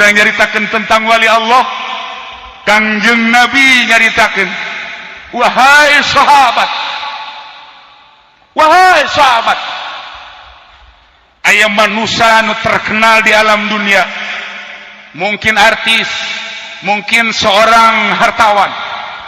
urang nyaritakeun tentang wali Allah, Kangjeng Nabi nyaritakeun, wahai sahabat, aya manusia nu terkenal di alam dunia, mungkin artis, mungkin seorang hartawan,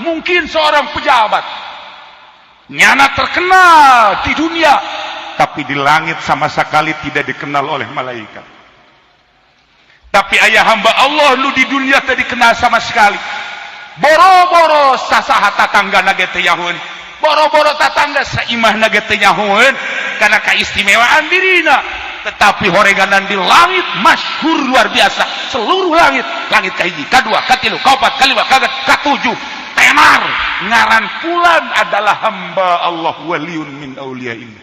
mungkin seorang pejabat, nyana terkenal di dunia, tapi di langit sama sekali tidak dikenal oleh malaikat. Tapi ayah hamba Allah lu di dunia tadi dikenal sama sekali. Boro-boro sasaha tatangga nage teh nyahoeun, boro-boro tatangga saimah nage teh nyahoeun karena keistimewaan dirina. Tetapi horeganan di langit masyhur luar biasa. Seluruh langit, langit kahiji, kadua, katilu, kaopat, kalima, katujuh, tenar ngaran pulan adalah hamba Allah waliun min auliyaillah.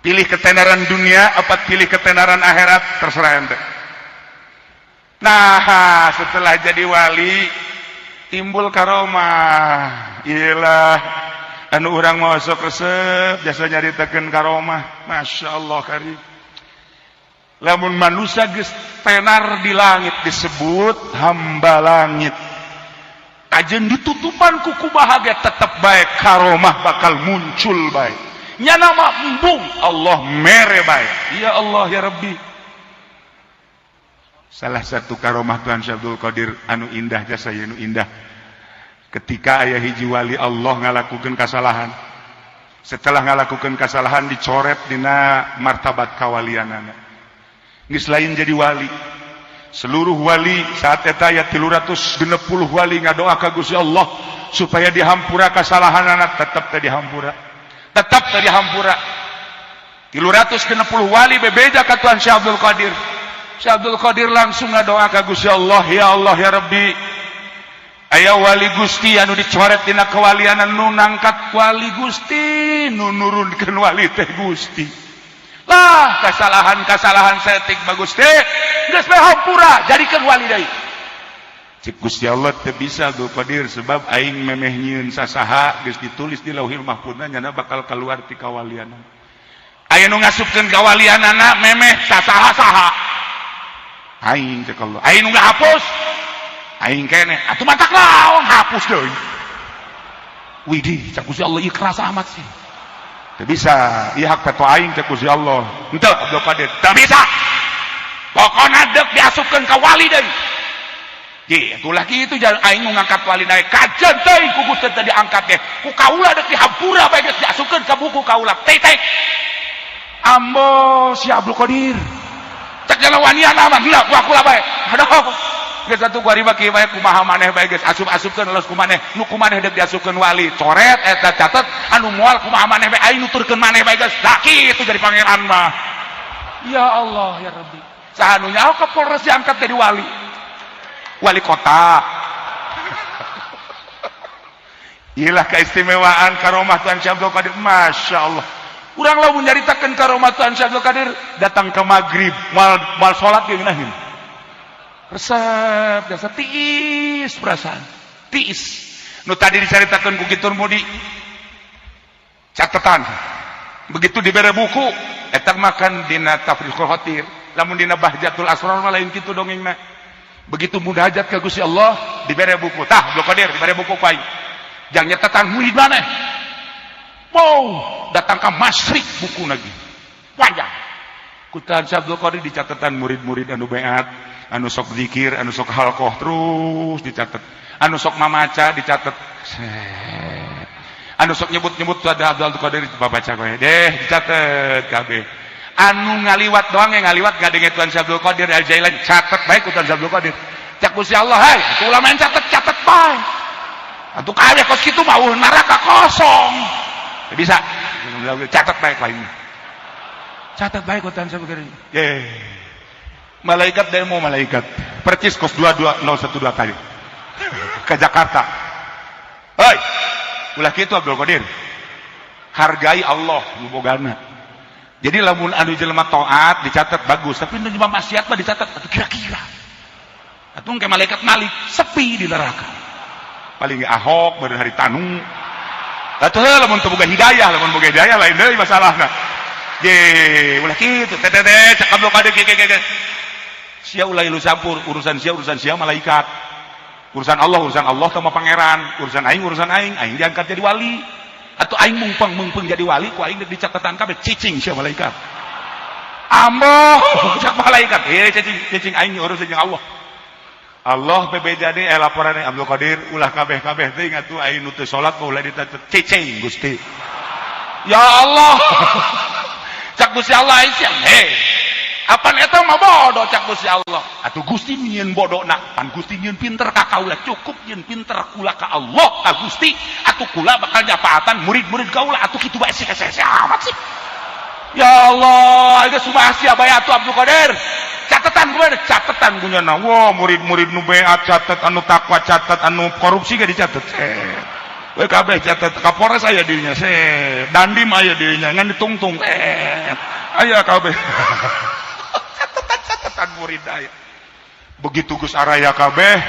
Pilih ketenaran dunia apa pilih ketenaran akhirat, terserah ente. Nah, setelah jadi wali timbul karomah. Iyalah anu urang masuk resep biasa nyaritakeun karomah. Masya Allah karim. Lamun manusia geus tenar di langit disebut hamba langit. Ajeun ditutupan kuku bahagia tetap baik, karomah bakal muncul baik. Nya nama embung Allah mere baik. Ya Allah ya Rabbi. Salah satu karomah Tuhan Syekh Abdul Qadir anu indah jasa anu indah. Ketika aya hiji wali Allah ngalakukeun kasalahan. Setelah ngalakukeun kasalahan dicoret dina martabat kawalianana. Geus lain jadi wali. Seluruh wali saat eta aya 360 wali ngadoa ka Gusti Allah supaya dihampura kasalahanana, tetep teh dihampura. Tetep teh dihampura. 360 wali bebeja ka Tuhan Syekh Abdul Qadir. Syekh Abdul Qadir langsung ngadoa ka Gusti Allah, ya Allah ya Rabbi. Aya wali Gusti anu dicoret dina kewalianan nu nangkat wali Gusti, nu nurunkeun wali teh Gusti. Lah kasalahan setik bagus teh geus bae hampura jadikeun wali deui. Cik Gusti Allah teu bisa Abdul Qadir sebab aing memeh nyieun sasaha geus ditulis di Lauhil Mahfuzna nyana bakal kaluar ti kawalianan. Aya nu ngasupkeun kawalianana memeh sasaha-saha. Aing cek Allah, aing nu ngahapus, aing kene, atuh mantak naon hapus deui. Widih, cek Gusti Allah ieu keras amat sih. Teu bisa, ieu hak peto aing cek Gusti Allah. Henteu Abdul Qadir, teu bisa. Pokona deuk diasupkeun ka wali deui. Ye, atuh kitu jangan aing nu ngangkat wali naik kajen teuing ku Gusti teh diangkat ge. Ku kaula deuk dihampura bae geus diasupkeun ka buku kaula. Teh. Ambo si Abdul Qadir. Cek jalan wanian aman, gila, aku lah baik. Aduh, geus atuh kuari mah kieu bae kumaha maneh bae geus asup-asupkeun leus kumaneh, nu kumaneh deuk diasupkeun wali, coret eta catet anu moal kumaha maneh bae aing nuturkeun maneh bae geus. Da kitu jadi pangeran mah. Ya Allah ya Rabbi. Saha nu nyaho Kapolres diangkat jadi wali. Wali kota. Iyalah keistimewaan karomah Tuhan Syekh Abdul Qadir, Masya Allah. Urang lamun nyaritakeun karomah Tuhan Syekh Abdul Qadir datang ke maghrib mal salat ge geunaheun. Resep biasa tiis perasaan. Tiis. Nu tadi dicaritakeun ku Kitur Mudi. Catatan. Begitu dibere buku eta makan dina Tafriqul Khatir, lamun dina Bahjatul Asrar mah lain kitu dongengna. Begitu munajat ka Gusti Allah dibere buku. Tah Abdul Qadir dibere buku ku aing. Jang nyatatan murid maneh. Wow, datang ke Masyrik buku lagi. Panjang. Kutan Syekh Abdul Qadir di catatan murid-murid anu beat, anu sok zikir, anu sok halqah terus dicatat. Anu sok mamaca dicatat. Anu sok nyebut-nyebut ada Abdul Qadir baca kowe. Deh dicatat kabeh. Anu ngaliwat doang yang ngaliwat gadenge Tuhan Syekh Abdul Qadir Al-Jailani catat bae ku Tuhan Syekh Abdul Qadir. Cak Gusti Allah, hai, itu ulama yang catat bae. Atuh kabeh kos kitu mah neraka kosong. Bisa catat baik lainnya, catat baik Tuhan Syekh Abdul Qadir. Malaikat demo malaikat percis kos 22012 kali ke Jakarta. Hei, ulah kitu Abdul Qadir, hargai Allah nu bogana. Jadi lamun anu jelema taat dicatat bagus, tapi nu jelema maksiat mah dicatat atuh kira-kira. Atuh ke malaikat Malik sepi di neraka. Paling Ahok baru hari Tanu. Atuh lamun teu boga hidayah, lamun boga hidayah lain deui masalahna. Ye, ulah kitu, teh cek Abdul Qadir ge. sia ulah ilu campur urusan sia malaikat, urusan Allah sama pangeran, urusan aing diangkat jadi wali atau aing mungpeng jadi wali ku aing di catatan kabeh cicing sia malaikat amboh sia malaikat cicing aing urusan jeung Allah PB jadi laporan Abdul Qadir ulah kabeh teh atuh aing nu teu salat ulah dicatet cicing Gusti ya Allah cak Gusti Allah aing apa eta mah bodoh cak Gusti Allah atuh Gusti nyieun bodona pan Gusti nyieun pinter ka kaula cukup nyieun pinter kula ka Allah ka Gusti atuh kula bakal nyapaatan murid-murid kaula atuh kitu bae sih amat sih ya Allah ieu subah sia bae atuh Abdul Qadir catetan gue nyana wow murid-murid nu beat catet anu takwa catet anu korupsi gak dicatet we kabeh catet Kapolres aya dirinya Dandim aya dirinya ngan ditungtung aya kabeh catetan murid aya begitu Gus araya kabeh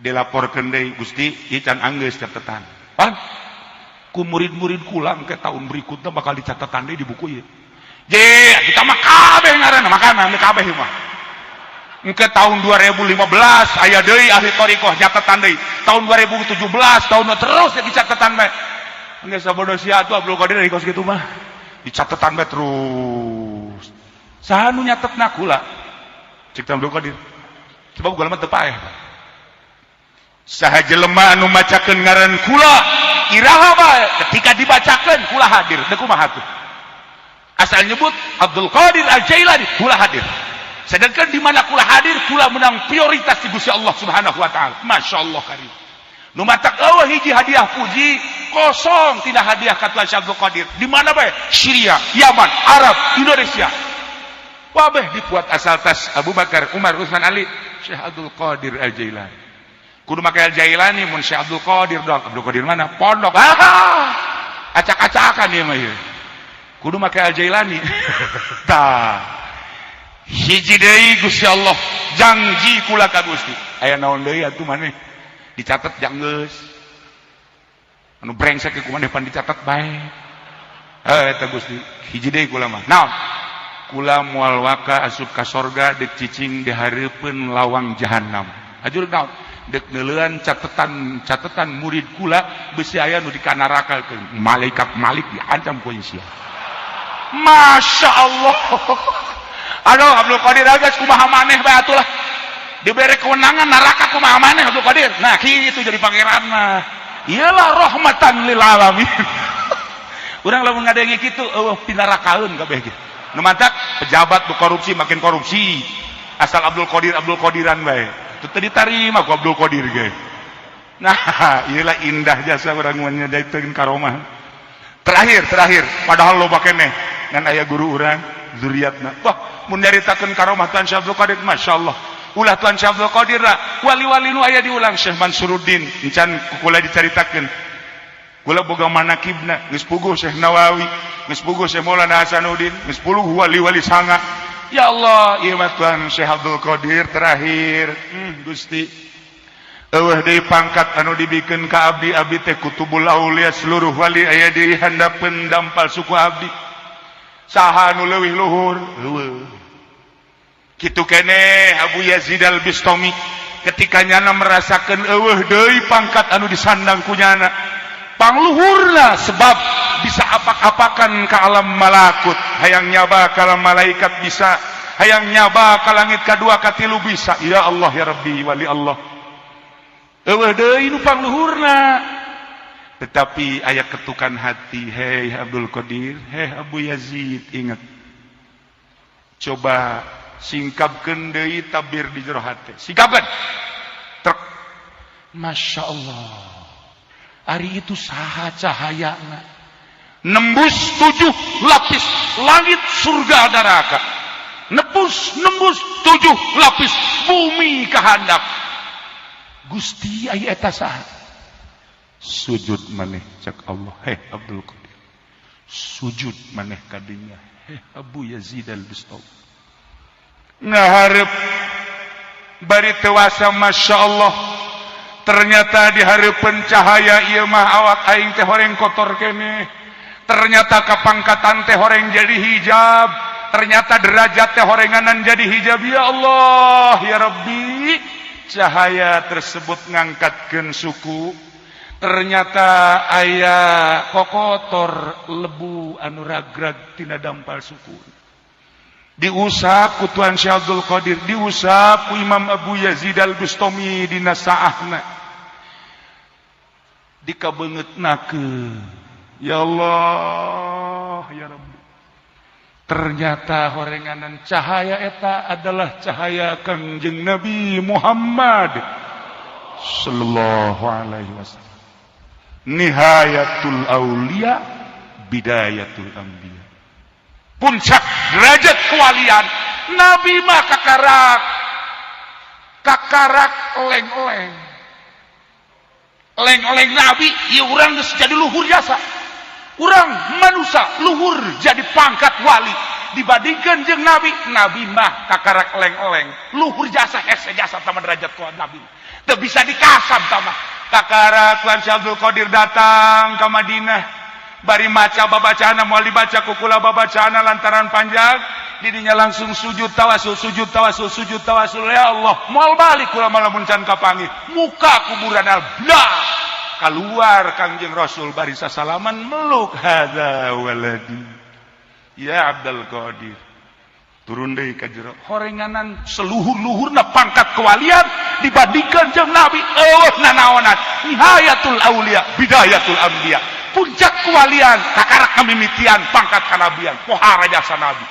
dilaporkeun deui Gusti ieu can anggeus catetan pan ku murid-murid kulang ke tahun berikutnya bakal dicatetan deui di buku ieu kita mah kabeh ngaranna makanan kabeh mah engke tahun 2015 aya deui ahli thariqah catetan deui tahun 2017 tahun terus dicatetan bae engke sabodo sia atuh Abdul Qadir kos kitu mah dicatetan bae terus saha nu nyatetna kula cik Abdul Qadir sebab kula mah teu paeh saha jelema anu macakeun ngaran kula iraha bae ketika dibacakeun kula hadir teu kumaha atuh asal nyebut Abdul Qadir Al-Jailani kula hadir sedangkan di mana kula hadir kula menang prioritas di Gusti Allah Subhanahu wa taala masyaallah karim nu matak eueuh hiji hadiah puji kosong tidak hadiah ka Tuan Abdul Qadir di mana bae Syria Yaman Arab Indonesia wabeh dibuat asal tas Abu Bakar Umar Utsman Ali Syekh Abdul Qadir Al-Jailani kudu make Al-Jailani mun Syekh Abdul Qadir dong Abdul Qadir mana pondok acak-acakan ieu mah ieu kudu make Al-Jailani tah hiji deui Gusti Allah janji kula ka Gusti aya naon deui atuh maneh dicatet janggeus anu brengsek ku maneh pan dicatet bae eta Gusti hiji deui kula mah naon kula moal waka asup ka sorga deuk cicing di hareupeun lawang jahanam ajur naon deuk neuleuan catetan murid kula beusi aya nu dikanarakakeun malaikat Malik diancam ku sia Masya Allah aduh Abdul Qadir aja kumaha maneh bae atuh lah diberi kewenangan neraka kumaha maneh Abdul Qadir nah kitu jadi pangeran mah iyalah rahmatan lil alamin urang lamun ngadengi kitu eueuh pinarakaeun kabeh kitu nu mantak pejabat nu korupsi makin korupsi asal Abdul Qadiran bae teu ditarima ku Abdul Qadir ge nah iyalah indah jasa urang nyadaikeun karomah terakhir padahal loba keneh ngan aya guru urang zuriatna wah mun nyaritakeun karomah Tuan Syekh Abdul Qadir masyaallah ulah Tuan Syekh Abdul Qadir wali-wali nu aya diulang Syekh Mansuruddin encan kula dicaritakeun kula boga manakibna geus puguh Syekh Nawawi geus puguh Syekh Maulana Hasanuddin geus puluh wali-wali sanga ya Allah ieu mah Tuan Syekh Abdul Qadir terakhir Gusti eueuh deui pangkat anu dibikeun ka abdi teh kutubul aulia seluruh wali aya di handapeun dampal suku abdi saha nu leuwih luhur eueuh kitu keneh Abu Yazid Al-Bistami ketika nyana merasakeun eueuh deui pangkat anu disandang ku nyana pangluhurna sebab bisa apak-apakan ka alam malakut hayang nyaba ka alam malaikat bisa hayang nyaba ka langit kadua katilu bisa ya Allah ya Rabbi wali Allah eueuh deui nu pangluhurna tetapi aya ketukan hati hei Abdul Qadir hei Abu Yazid ingat coba singkapkeun deui tabir di jero hati singkapkeun trek Masya Allah hari itu saha cahayana nembus 7 lapis langit surga neraka nembus 7 lapis bumi kahandap Gusti aya eta saha sujud maneh cak Allah heh Abdul Qadir sujud maneh kadinya heh Abu Yazid Al-Bistami ngaharep bari tewasa Masya Allah ternyata di hareupeun cahaya ieu mah awak aing teh horeng kotor keneh ternyata kapangkatan teh horeng jadi hijab ternyata derajat teh horenganan jadi hijab. Ya Allah ya Rabbi, cahaya tersebut ngangkatkeun suku. Ternyata aya kokotor lebu anu ragrag tina dampal suku. Diusap ku Tuan Syekh Abdul Qadir, diusap ku Imam Abu Yazid Al-Bustami dina saahna. Dikabeungeutnakeun. Ya Allah ya Rabbi. Ternyata horenganan cahaya eta adalah cahaya Kangjeng Nabi Muhammad sallallahu alaihi wasallam. Nihayatul aulia, bidayatul anbiya. Puncak derajat kewalian Nabi mah kakarak leng-leng Nabi ieu urang geus jadi luhur jasa. Urang manusia luhur jadi pangkat wali dibandingkan jeung Nabi mah kakarak leng-leng luhur jasa hese jasa sama derajat kuat Nabi teu bisa dikasab sama kakarak. Tuan Syekh Abdul Qadir datang ke Madinah bari maca babacana moal dibaca ku kula babacana lantaran panjang didinya langsung sujud tawasul ya Allah moal balik kula malamun can kapangi muka kuburan blah keluar Kangjeng Rasul bari sasalaman meluk hadza waladi ya Abdul Qadir turun deui ka jero horenganan seluhur-luhurna pangkat kewalian dibandingkan jeung Nabi nanaonan nihayatul aulia bidayatul anbiya puncak kewalian kakarak kamimitian pangkat kanabian pohara jasa Nabi.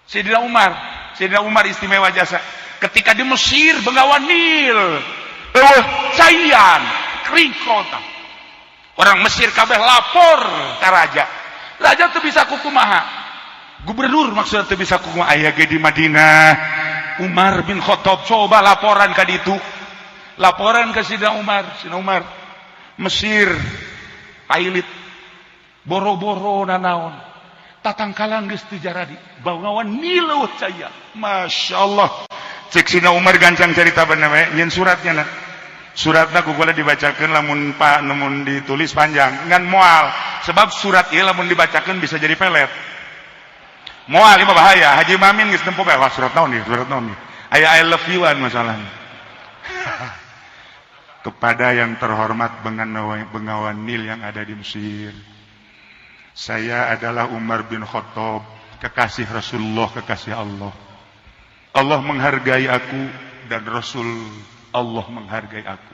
Sayyidina Umar istimewa jasa ketika di Mesir Bengawan Nil caian kering kota orang Mesir kabeh lapor ka raja teu bisa kukumaha gubernur maksudnya teu bisa kukumaha aya ge di Madinah Umar bin Khattab coba laporan ka ditu laporan ke Sayyidina Umar Mesir pailit boro-boro nanaon tatangkalan geus teu jaradi Bengawan Nil caya masyaallah cek Sayyidina Umar gancang carita bener nyen suratnya suratna ku kula dibacakeun lamun ditulis panjang ngan moal sebab surat ieu lamun dibacakeun bisa jadi pelet moal ieu bahaya Haji Mamin geus nempo bae surat naon ieu aya I love you-an masalahnya. Kepada yang terhormat Bengawan Nil yang ada di Mesir, saya adalah Umar bin Khattab, kekasih Rasulullah, kekasih Allah. Allah menghargai aku dan Rasul Allah menghargai aku.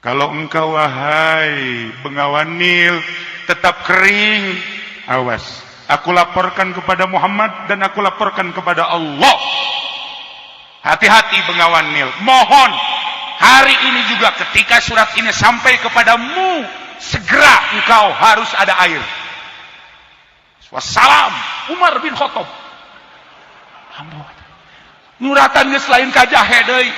Kalau engkau wahai Bengawan Nil tetap kering, awas, aku laporkan kepada Muhammad dan aku laporkan kepada Allah. Hati-hati Bengawan Nil, mohon hari ini juga ketika surat ini sampai kepadamu segera engkau harus ada air. Wassalam Umar bin Khattab. Nyuratan geus lain ka jahe deui.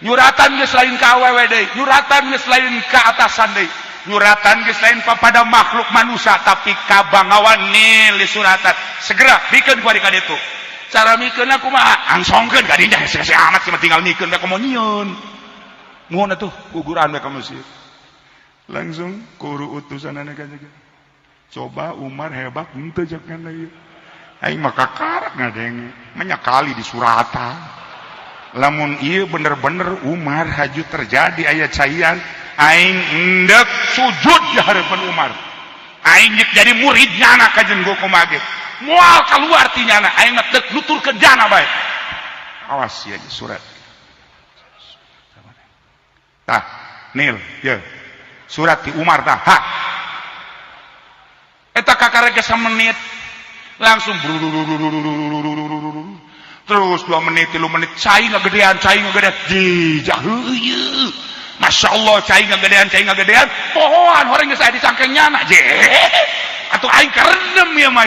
Nyuratan geus lain ka awewe deui. Nyuratan geus lain ka atasan deui. Nyuratan geus lain pada makhluk manusia tapi ka Bengawan Nil suratan. Segera bikeun ku ari ka ditu. Cara mikeunna kumaha? Angsongkeun ka dinya hese amat cuma tinggal mikeun ka komo nyieun. Muhun atuh guguran we ka Mesir. Langsung kuru utusanana ka jaga. Coba Umar hebat henteu jakan ieu. Aing mah kakarak ngadeng menyakali di suratan. Lamun ieu bener-bener Umar haju terjadi aya caian, aing endek sujud di harapan Umar. Aing jadi muridnya anak kajen gua komage. Moal keluar tinyana aing mah teu nuturkeun jana bae. Awas ya surat. Tah, Nil, ye. Surat di Umar tah. Ha. Eta kakarege samenit langsung terus 2 menit 3 menit cai ngagedean jijah heuyeu masyaallah cai ngagedean pohoan horeng geus aya di cangkengnyana je atuh aing karendem ieu mah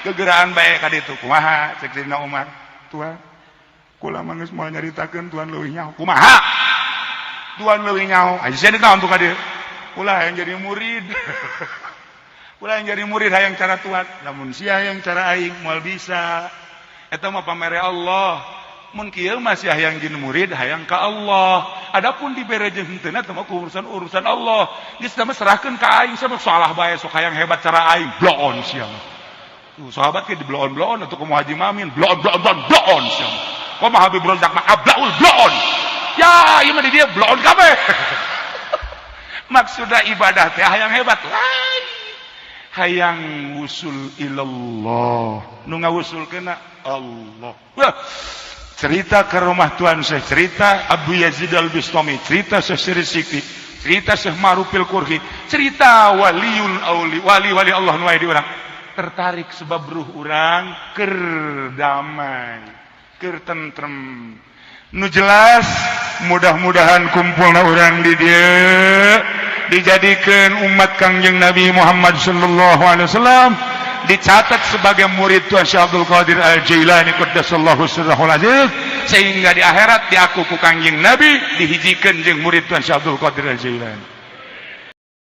gegeraan bae ka ditu kumaha cek Sayyidina Umar tuan kula mah geus moal nyaritakeun tuan leuwih nyaho kumaha tuan leuwih nyaho aya sia naon tuh ka dieu kula hayang jadi murid ulah yang jadi murid hayang cara tuan namun sia hayang cara aing moal bisa eta mah pamere Allah mun kieu mah sia hayang jadi murid hayang ka Allah adapun dibere jeung henteu teh mah urusan Allah geus mah serahkeun ka aing sama salah bae sok hayang hebat cara aing bloon sia mah Tuh sahabat ke di bloon-bloon atau kumaha Haji Mamin bloon kumaha Habib Rozak mah ablaul bloon ya ieu mah di dia bloon kabeh. Maksudna ibadah teh hayang hebat lain hayang wusul ilallah nu ngawusulkeunna Allah. Wah, cerita ke rumah Tuan Syekh, cerita Abu Yazid Al-Bistami, cerita Syekh Siri Sikti, cerita Syekh Marufil Qurhi, cerita waliul auli wali-wali Allah nu aya di urang tertarik sebab ruh urang keur damai keur tentrem nu jelas mudah-mudahan kumpulna urang di dieu dijadikeun umat Kangjeng Nabi Muhammad sallallahu alaihi wasallam dicatat sebagai murid Tuan Syekh Abdul Qadir Al-Jailani qaddasallahu sirrahul aziz sehingga di akhirat diaku ku Kangjeng Nabi dihijikeun jeung murid Tuan Syekh Abdul Qadir Al-Jailani.